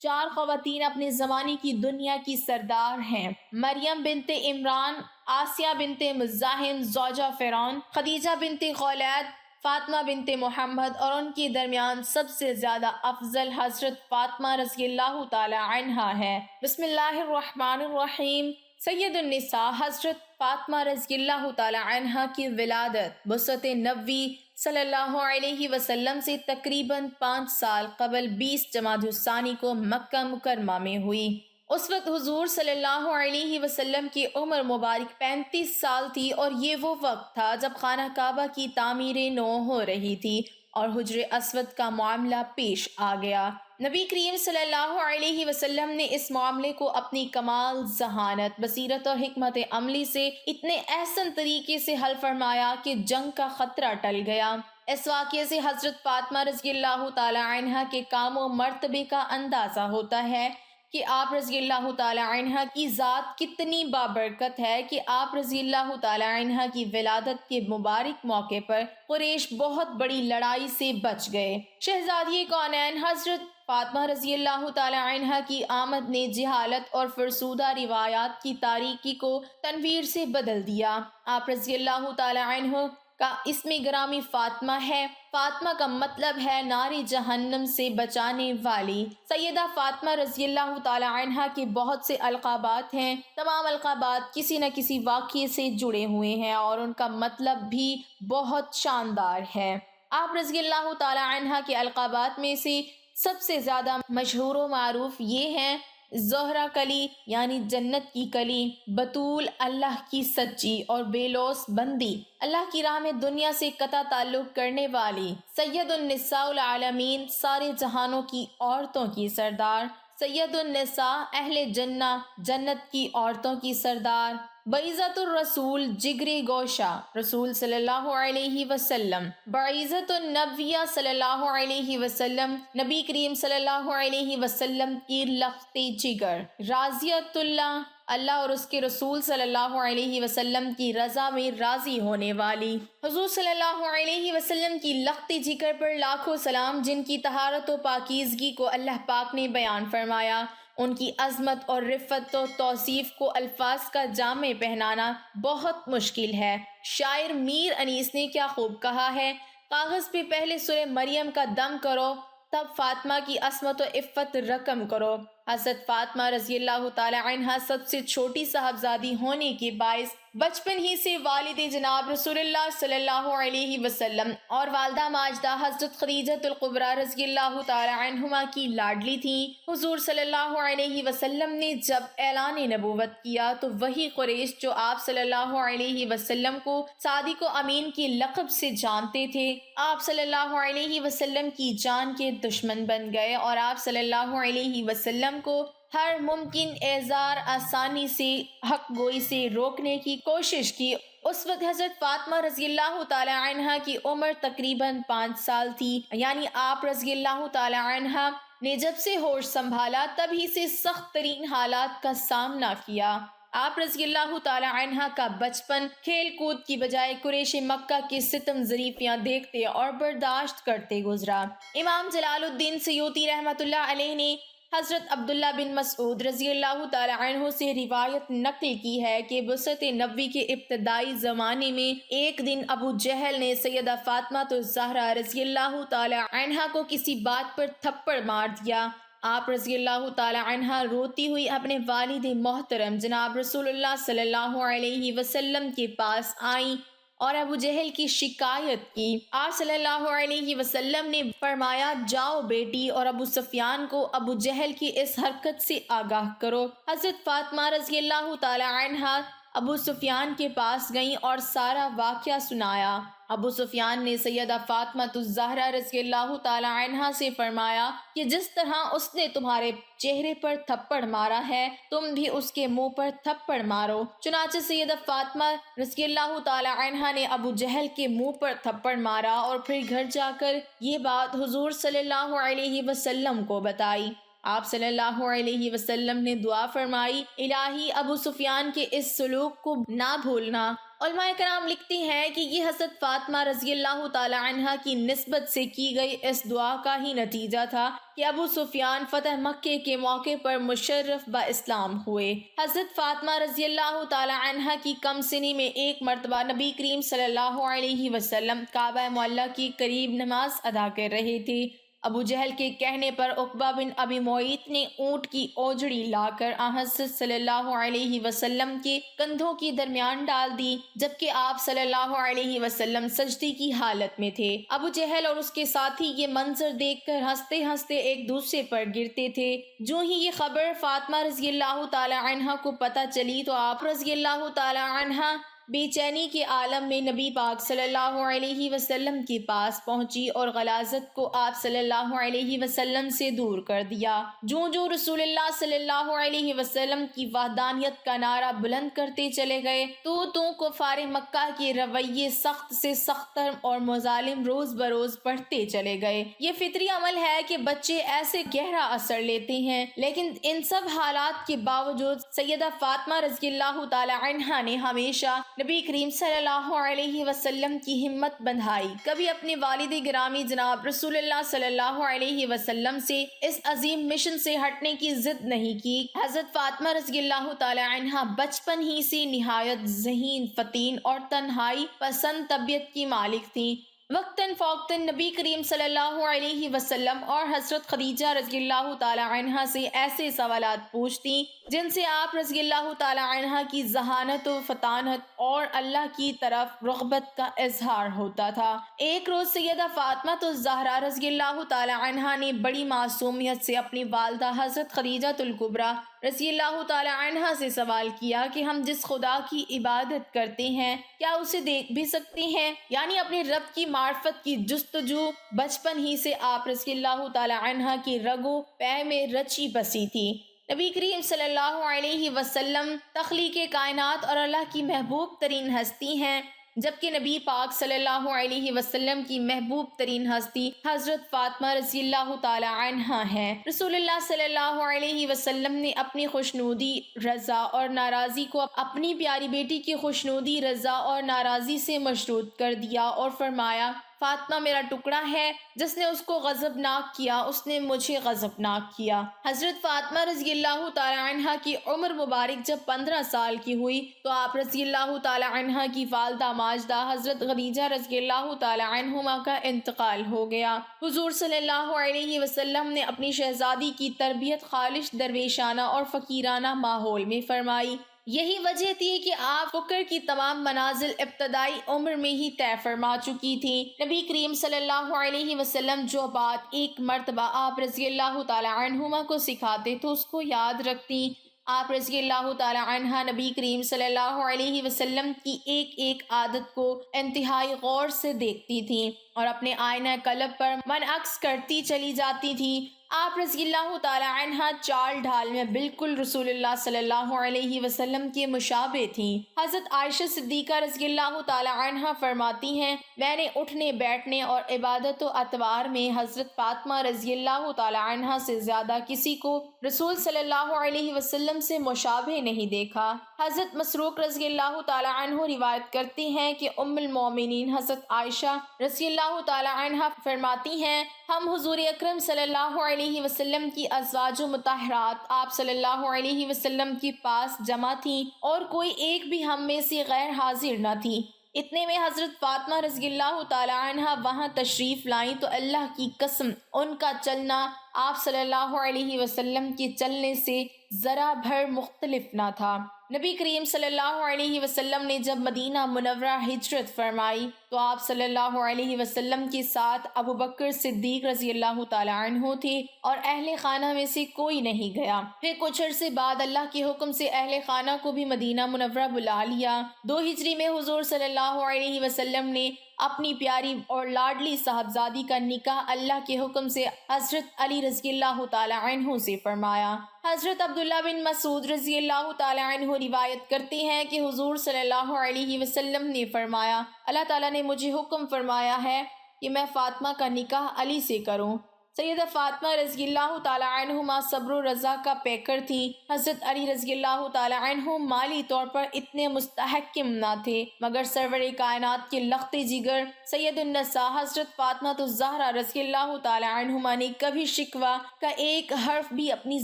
4 خواتین اپنے زمانے کی دنیا کی سردار ہیں: مریم بنت عمران، آسیہ بنت مزاحم زوجہ فرعون، خدیجہ بنت خولید، فاطمہ بنت محمد، اور ان کے درمیان سب سے زیادہ افضل حضرت فاطمہ رضی اللہ تعالی عنہا ہے۔ بسم اللہ الرحمن الرحیم۔ سید النساء حضرت فاطمہ رضی اللہ تعالی عنہا کی ولادت بعثت نبوی صلی اللہ علیہ وسلم سے تقریباً 5 سال قبل 20 جمادی الثانی کو مکہ مکرمہ میں ہوئی۔ اس وقت حضور صلی اللہ علیہ وسلم کی عمر مبارک 35 سال تھی، اور یہ وہ وقت تھا جب خانہ کعبہ کی تعمیر نو ہو رہی تھی اور حجر اسود کا معاملہ پیش آ گیا۔ نبی کریم صلی اللہ علیہ وسلم نے اس معاملے کو اپنی کمال ذہانت، بصیرت اور حکمت عملی سے اتنے احسن طریقے سے حل فرمایا کہ جنگ کا خطرہ ٹل گیا۔ اس واقعے سے حضرت فاطمہ رضی اللہ تعالی عنہا کے کام و مرتبے کا اندازہ ہوتا ہے کہ آپ رضی اللہ تعالی عنہا کی ذات کتنی بابرکت ہے کہ آپ رضی اللہ تعالی عنہا کی ولادت کے مبارک موقع پر قریش بہت بڑی لڑائی سے بچ گئے۔ شہزادی کونین حضرت فاطمہ رضی اللہ تعالی عنہا کی آمد نے جہالت اور فرسودہ روایات کی تاریکی کو تنویر سے بدل دیا۔ آپ رضی اللہ تعالی عنہ کا اسم گرامی فاطمہ ہے۔ فاطمہ کا مطلب ہے ناری جہنم سے بچانے والی۔ سیدہ فاطمہ رضی اللہ تعالی عنہا کے بہت سے القابات ہیں۔ تمام القابات کسی نہ کسی واقعے سے جڑے ہوئے ہیں اور ان کا مطلب بھی بہت شاندار ہے۔ آپ رضی اللہ تعالی عنہا کے القابات میں سے سب سے زیادہ مشہور و معروف یہ ہیں: زہرہ کلی یعنی جنت کی کلی، بطول اللہ کی سچی اور بے لوث بندی، اللہ کی راہ میں دنیا سے قطع تعلق کرنے والی، سید النساء العالمین سارے جہانوں کی عورتوں کی سردار، سید النساء اہل جنہ جنت کی عورتوں کی سردار، بعیضۃ الرسول جگر گوشہ رسول صلی اللہ علیہ وسلم، بعیضۃ النبیہ صلی اللہ علیہ وسلم نبی کریم صلی اللہ علیہ وسلم کی لخت جگر، راضیۃ اللہ اللہ اور اس کے رسول صلی اللہ علیہ وسلم کی رضا میں راضی ہونے والی، حضور صلی اللہ علیہ وسلم کی لخت جگر پر لاکھوں سلام، جن کی طہارت و پاکیزگی کو اللہ پاک نے بیان فرمایا۔ ان کی عظمت اور رفت و توصیف کو الفاظ کا جامع پہنانا بہت مشکل ہے۔ شاعر میر انیس نے کیا خوب کہا ہے: کاغذ پہ پہلے سورہ مریم کا دم کرو، تب فاطمہ کی عصمت و عفت رقم کرو۔ حضرت فاطمہ رضی اللہ تعالی عنہا سب سے چھوٹی صاحبزادی ہونے کے باعث بچپن ہی سے والد جناب رسول اللہ صلی اللہ علیہ وسلم اور والدہ ماجدہ حضرت خدیجہ الکبریٰ رضی اللہ تعالی عنہما کی لاڈلی تھیں۔ حضور صلی اللہ علیہ وسلم نے جب اعلان نبوت کیا تو وہی قریش جو آپ صلی اللہ علیہ وسلم کو صادق و امین کے لقب سے جانتے تھے، آپ صلی اللہ علیہ وسلم کی جان کے دشمن بن گئے اور آپ صلی اللہ علیہ وسلم کو ہر ممکن اعذار آسانی سے حق گوئی سے روکنے کی کوشش کی۔ اس وقت حضرت فاطمہ رضی اللہ تعالی عنہا کی عمر تقریباً 5 سال تھی، یعنی آپ رضی اللہ تعالی عنہا نے جب سے ہوش سنبھالا تبھی سے سخت ترین حالات کا سامنا کیا۔ آپ رضی اللہ تعالی عنہا کا بچپن کھیل کود کی بجائے قریش مکہ کے ستم ظریفیاں دیکھتے اور برداشت کرتے گزرا۔ امام جلال الدین سیوطی رحمۃ اللہ علیہ نے حضرت عبداللہ بن مسعود رضی اللہ تعالی عنہ سے روایت نقل کی ہے کہ بعثت نبوی کے ابتدائی زمانے میں ایک دن ابو جہل نے سیدہ فاطمہ الزہرا رضی اللہ تعالی عنہا کو کسی بات پر تھپڑ مار دیا۔ آپ رضی اللہ تعالی عنہا روتی ہوئی اپنے والد محترم جناب رسول اللہ صلی اللہ علیہ وسلم کے پاس آئیں اور ابو جہل کی شکایت کی۔ آپ صلی اللہ علیہ وسلم نے فرمایا، جاؤ بیٹی اور ابو سفیان کو ابو جہل کی اس حرکت سے آگاہ کرو۔ حضرت فاطمہ رضی اللہ تعالی عنہا ابو سفیان کے پاس گئیں اور سارا واقعہ سنایا۔ ابو سفیان نے سیدہ فاطمہ الزہرا رضی اللہ تعالی عنہا سے فرمایا کہ جس طرح اس نے تمہارے چہرے پر تھپڑ مارا ہے تم بھی اس کے منہ پر تھپڑ مارو۔ چنانچہ سیدہ فاطمہ رضی اللہ تعالی عنہا نے ابو جہل کے منہ پر تھپڑ مارا اور پھر گھر جا کر یہ بات حضور صلی اللہ علیہ وسلم کو بتائی۔ آپ صلی اللہ علیہ وسلم نے دعا فرمائی، الہی ابو سفیان کے اس سلوک کو نہ بھولنا علماء کرام لکھتی ہیں کہ یہ حضرت فاطمہ رضی اللہ تعالی عنہا کی نسبت سے کی گئی اس دعا کا ہی نتیجہ تھا کہ ابو سفیان فتح مکہ کے موقع پر مشرف با اسلام ہوئے۔ حضرت فاطمہ رضی اللہ تعالی عنہا کی کم سنی میں ایک مرتبہ نبی کریم صلی اللہ علیہ وسلم کعبہ معلیٰ کی قریب نماز ادا کر رہے تھے۔ ابو جہل کے کہنے پر عقبہ بن ابی معیط نے اونٹ کی اوجڑی لا کر حضرت صلی اللہ علیہ وسلم کے کندھوں کے درمیان ڈال دی، جبکہ آپ صلی اللہ علیہ وسلم سجدے کی حالت میں تھے۔ ابو جہل اور اس کے ساتھی یہ منظر دیکھ کر ہنستے ہنستے ایک دوسرے پر گرتے تھے۔ جو ہی یہ خبر فاطمہ رضی اللہ تعالی عنہا کو پتہ چلی تو آپ رضی اللہ تعالی عنہا بے چینی کے عالم میں نبی پاک صلی اللہ علیہ وسلم کے پاس پہنچی اور غلاظت کو آپ صلی اللہ علیہ وسلم سے دور کر دیا۔ جو رسول اللہ صلی اللہ علیہ وسلم کی وحدانیت کا نعرہ بلند کرتے چلے گئے تو کفار مکہ کے رویے سخت سے سختر اور مظالم روز بروز بڑھتے چلے گئے۔ یہ فطری عمل ہے کہ بچے ایسے گہرا اثر لیتے ہیں، لیکن ان سب حالات کے باوجود سیدہ فاطمہ رضی اللہ تعالی عنہا نے ہمیشہ نبی کریم صلی اللہ علیہ وسلم کی ہمت بندھائی۔ کبھی اپنے والد گرامی جناب رسول اللہ صلی اللہ علیہ وسلم سے اس عظیم مشن سے ہٹنے کی ضد نہیں کی۔ حضرت فاطمہ رضی اللہ تعالی عنہا بچپن ہی سے نہایت ذہین، فطین اور تنہائی پسند طبیعت کی مالک تھیں۔ وقتاً فوقتاً نبی کریم صلی اللہ علیہ وسلم اور حضرت خدیجہ رضی اللہ تعالی عنہا سے ایسے سوالات پوچھتی جن سے آپ رضی اللہ تعالی عنہا کی ذہانت و فطانت اور اللہ کی طرف رغبت کا اظہار ہوتا تھا۔ ایک روز سیدہ فاطمہ الزہرا رضی اللہ تعالی عنہا نے بڑی معصومیت سے اپنی والدہ حضرت خدیجہ الکبریٰ رضی اللہ تعالی عنہا سے سوال کیا کہ ہم جس خدا کی عبادت کرتے ہیں کیا اسے دیکھ بھی سکتے ہیں؟ یعنی اپنے رب کی معرفت کی جستجو بچپن ہی سے آپ رضی اللہ تعالی عنہا کی رگو پے میں رچی بسی تھی۔ نبی کریم صلی اللہ علیہ وسلم تخلیق کائنات اور اللہ کی محبوب ترین ہستی ہیں، جبکہ نبی پاک صلی اللہ علیہ وسلم کی محبوب ترین ہستی حضرت فاطمہ رضی اللہ تعالی عنہا ہے۔ رسول اللہ صلی اللہ علیہ وسلم نے اپنی خوشنودی، رضا اور ناراضی کو اپنی پیاری بیٹی کی خوشنودی، رضا اور ناراضی سے مشروط کر دیا اور فرمایا، فاطمہ میرا ٹکڑا ہے، جس نے اس کو غضبناک کیا اس نے مجھے غضبناک کیا۔ حضرت فاطمہ رضی اللہ تعالی عنہا کی عمر مبارک جب 15 سال کی ہوئی تو آپ رضی اللہ تعالی عنہا کی والدہ ماجدہ حضرت خدیجہ رضی اللہ تعالی عنہما کا انتقال ہو گیا۔ حضور صلی اللہ علیہ وسلم نے اپنی شہزادی کی تربیت خالص درویشانہ اور فقیرانہ ماحول میں فرمائی۔ یہی وجہ تھی کہ آپ فقر کی تمام منازل ابتدائی عمر میں ہی طے فرما چکی تھیں۔ نبی کریم صلی اللہ علیہ وسلم جو بات ایک مرتبہ آپ رضی اللہ تعالی عنہما کو سکھاتے تو اس کو یاد رکھتی۔ آپ رضی اللہ تعالی عنہا نبی کریم صلی اللہ علیہ وسلم کی ایک ایک عادت کو انتہائی غور سے دیکھتی تھیں اور اپنے آئینہ قلب پر منعکس کرتی چلی جاتی تھیں۔ آپ رضی اللہ تعالی عنہا چال ڈھال میں بالکل رسول اللہ صلی اللہ علیہ وسلم کے مشابہ تھیں۔ حضرت عائشہ صدیقہ رضی اللہ تعالی عنہا فرماتی ہیں، میں نے اٹھنے بیٹھنے اور عبادت و اطوار میں حضرت فاطمہ رضی اللہ تعالی عنہا سے زیادہ کسی کو رسول صلی اللہ علیہ وسلم سے مشابہ نہیں دیکھا۔ حضرت مسروق رضی اللہ تعالی عنہ روایت کرتے ہیں کہ ام المومنین حضرت عائشہ رضی اللہ تعالی عنہا فرماتی ہیں، ہم حضور اکرم صلی اللہ علیہ وسلم کی ازواج و مطہرات آپ صلی اللہ علیہ وسلم کے پاس جمع تھیں اور کوئی ایک بھی ہم میں سے غیر حاضر نہ تھی۔ اتنے میں حضرت فاطمہ رضی اللہ تعالی عنہا وہاں تشریف لائیں تو اللہ کی قسم ان کا چلنا آپ صلی اللہ علیہ وسلم کے چلنے سے ذرا بھر مختلف نہ تھا۔ نبی کریم صلی اللہ علیہ وسلم نے جب مدینہ منورہ ہجرت فرمائی تو آپ صلی اللہ علیہ وسلم کے ساتھ ابو بکر صدیق رضی اللہ تعالی عنہ تھے اور اہل خانہ میں سے کوئی نہیں گیا۔ پھر کچھ عرصے بعد اللہ کے حکم سے اہل خانہ کو بھی مدینہ منورہ بلا لیا۔ 2 ہجری میں حضور صلی اللہ علیہ وسلم نے اپنی پیاری اور لاڈلی صاحبزادی کا نکاح اللہ کے حکم سے حضرت علی رضی اللہ تعالی عنہ سے فرمایا۔ حضرت عبداللہ بن مسعود رضی اللہ تعالی عنہ روایت کرتے ہیں کہ حضور صلی اللہ علیہ وسلم نے فرمایا، اللہ تعالیٰ نے مجھے حکم فرمایا ہے کہ میں فاطمہ کا نکاح علی سے کروں۔ سیدہ فاطمہ رضی اللہ تعالیٰ عنہما صبر و رضا کا پیکر تھی۔ حضرت علی رضی اللہ تعالیٰ عنہ مالی طور پر اتنے مستحکم نہ تھے، مگر سرور کائنات کے لخت جگر سید النساء حضرت فاطمہ الزہرا رضی اللہ تعالیٰ عنہما نے کبھی شکوہ کا ایک حرف بھی اپنی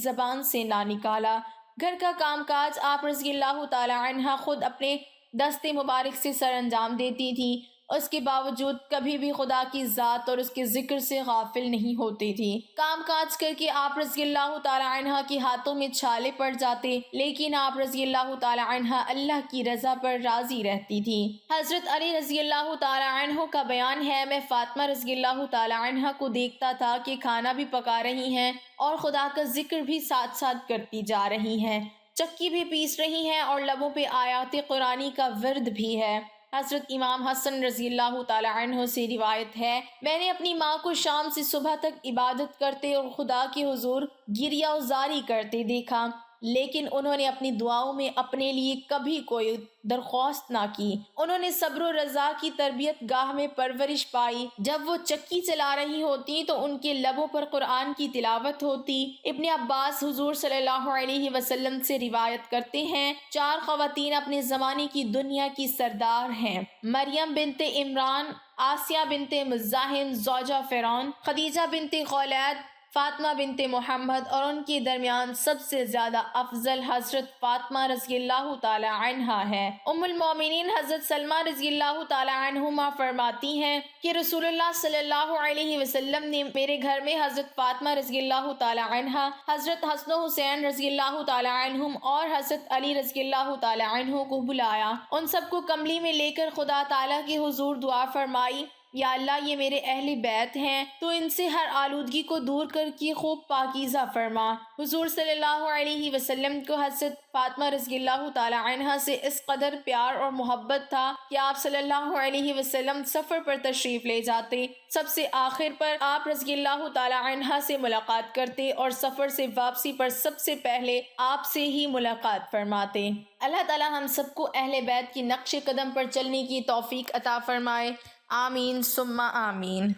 زبان سے نہ نکالا۔ گھر کا کام کاج آپ رضی اللہ تعالیٰ عنہ خود اپنے دست مبارک سے سر انجام دیتی تھی، اس کے باوجود کبھی بھی خدا کی ذات اور اس کے ذکر سے غافل نہیں ہوتی تھی۔ کام کاج کر کے آپ رضی اللہ تعالی عنہ کے ہاتھوں میں چھالے پڑ جاتے، لیکن آپ رضی اللہ تعالی عنہ اللہ کی رضا پر راضی رہتی تھی۔ حضرت علی رضی اللہ تعالی عنہ کا بیان ہے، میں فاطمہ رضی اللہ تعالی عنہ کو دیکھتا تھا کہ کھانا بھی پکا رہی ہیں اور خدا کا ذکر بھی ساتھ ساتھ کرتی جا رہی ہیں، چکی بھی پیس رہی ہیں اور لبوں پہ آیات قرآنی کا ورد بھی ہے۔ حضرت امام حسن رضی اللہ تعالی عنہ سے روایت ہے، میں نے اپنی ماں کو شام سے صبح تک عبادت کرتے اور خدا کے حضور گریہ وزاری کرتے دیکھا، لیکن انہوں نے اپنی دعاؤں میں اپنے لیے کبھی کوئی درخواست نہ کی۔ انہوں نے صبر و رضا کی تربیت گاہ میں پرورش پائی۔ جب وہ چکی چلا رہی ہوتی تو ان کے لبوں پر قرآن کی تلاوت ہوتی۔ ابن عباس حضور صلی اللہ علیہ وسلم سے روایت کرتے ہیں، 4 خواتین اپنے زمانے کی دنیا کی سردار ہیں: مریم بنت عمران، آسیہ بنت مزاحم زوجہ فرعون، خدیجہ بنت خولید، فاطمہ بنت محمد، اور ان کے درمیان سب سے زیادہ افضل حضرت فاطمہ رضی اللہ تعالی عنہا ہے۔ ام المومنین حضرت سلمہ رضی اللہ تعالی عنہما فرماتی ہیں کہ رسول اللہ صلی اللہ علیہ وسلم نے میرے گھر میں حضرت فاطمہ رضی اللہ تعالی عنہا، حضرت حسن و حسین رضی اللہ تعالی عنہم اور حضرت علی رضی اللہ تعالی عنہ کو بلایا۔ ان سب کو کملی میں لے کر خدا تعالی کے حضور دعا فرمائی، یا اللہ یہ میرے اہل بیت ہیں، تو ان سے ہر آلودگی کو دور کر کے خوب پاکیزہ فرما۔ حضور صلی اللہ علیہ وسلم کو حضرت فاطمہ رضی اللہ تعالی عنہ سے اس قدر پیار اور محبت تھا کہ آپ صلی اللہ علیہ وسلم سفر پر تشریف لے جاتے، سب سے آخر پر آپ رضی اللہ تعالی عنہ سے ملاقات کرتے اور سفر سے واپسی پر سب سے پہلے آپ سے ہی ملاقات فرماتے۔ اللہ تعالی ہم سب کو اہل بیت کی نقش قدم پر چلنے کی توفیق عطا فرمائے، آمین ثم آمین۔